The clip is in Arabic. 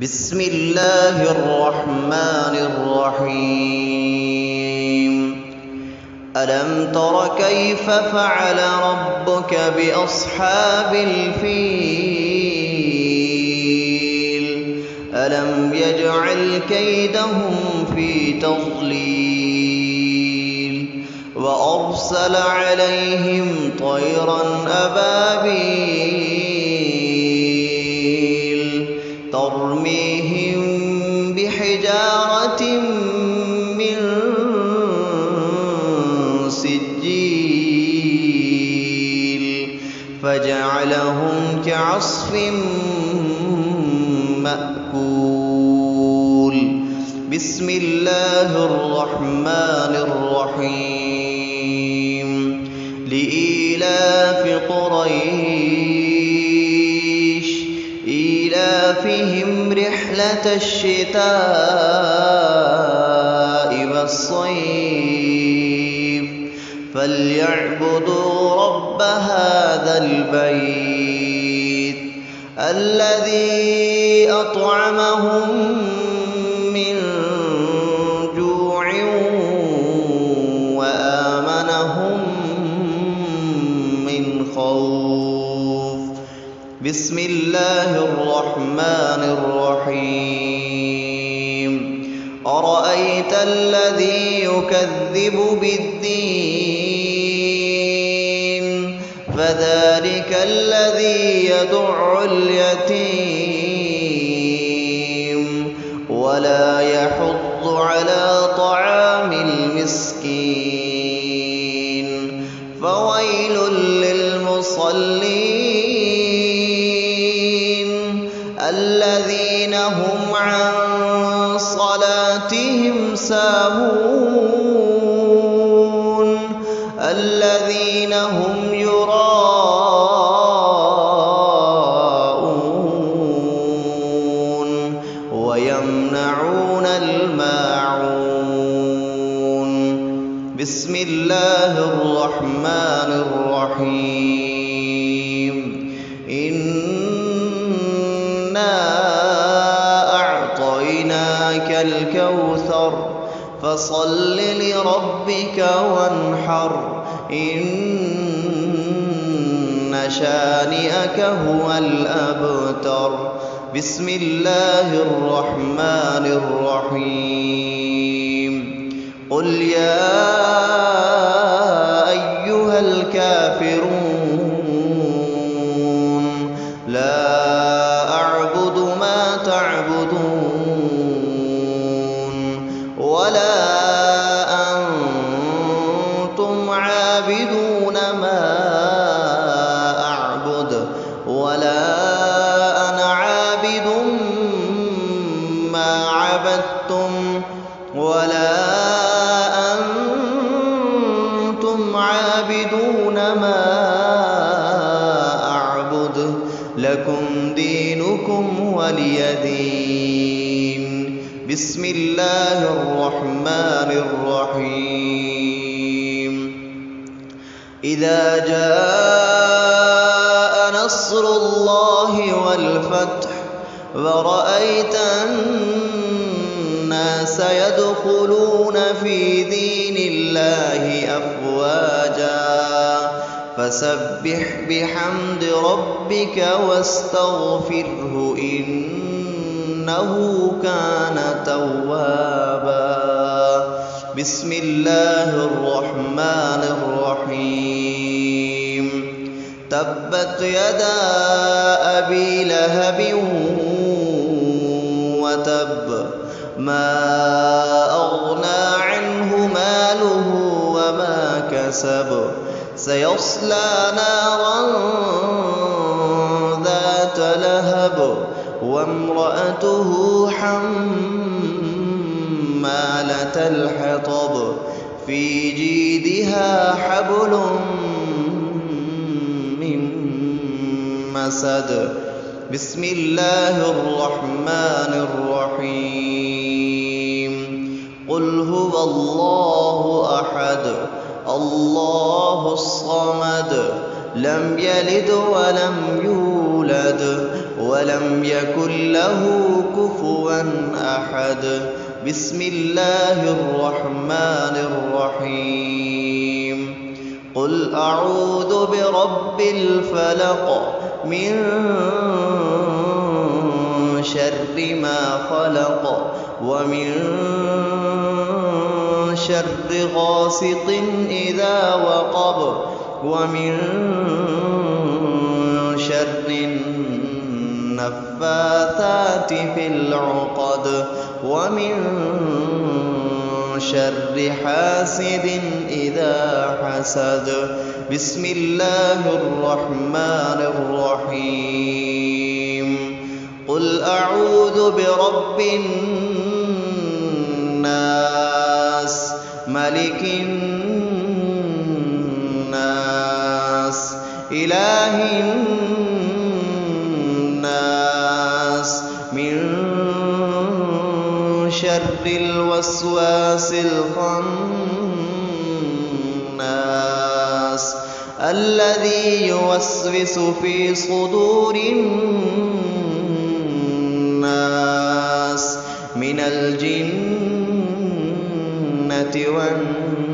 بسم الله الرحمن الرحيم. ألم تر كيف فعل ربك بأصحاب الفيل ألم يجعل كيدهم في تضليل وأرسل عليهم طيرا أبابيل ترميهم بحجارة من سجيل فجعلهم كعصف مأكول. بسم الله الرحمن الرحيم. لإيلاف قريش إيلافهم رحلة الشتاء والصيف فليعبدوا رب هذا البيت الذي أطعمهم من جوع وآمنهم من خوف. بسم الله الرحمن الرحيم. أرأيت الذي يكذب بالدين فذلك الذي يدع اليتيم ولا يحض على طعام المسكين فويل للمصلين الذين هم عن صلاتهم ساهون الذين هم يراءون ويمنعون الماعون. بسم الله الرحمن الرحيم. إنا أعطيناك الكوثر فصل لربك وانحر إن شانئك هو الأبتر. بسم الله الرحمن الرحيم. قل يا أيها الكافرون لا أعبد ما تعبدون ولا أنتم عابدون ما أعبد ولا أنا عابد ما عبدتم ولا أنتم عابدون ما أعبد لكم دينكم ولي دين. بسم الله الرحمن الرحيم. إذا جاء نصر الله والفتح ورأيت الناس يدخلون في دين الله أفواجا فسبح بحمد ربك واستغفره إنه كان توابا. بسم الله الرحمن الرحيم. تبت يدا أبي لهب وتب ما أغنى عنه ماله وما كسب سيصلى نارا ذات لهب وامرأته حمالة الحطب في جيدها حبل من مسد. بسم الله الرحمن الرحيم. قل هو الله أحد الله الصمد لم يلد ولم يولد ولم يكن له كفوا أحد. بسم الله الرحمن الرحيم. قل أعوذ برب الفلق من شر ما خلق ومن شر غاسق إذا وقب ومن شر النفاثات في العقد ومن شر حاسد إذا حسد. بسم الله الرحمن الرحيم. قل أعوذ برب الناس ملك الناس إله الناس من شر الوسواس الخناس الذي يوسوس في صدور الناس من الجنة والناس.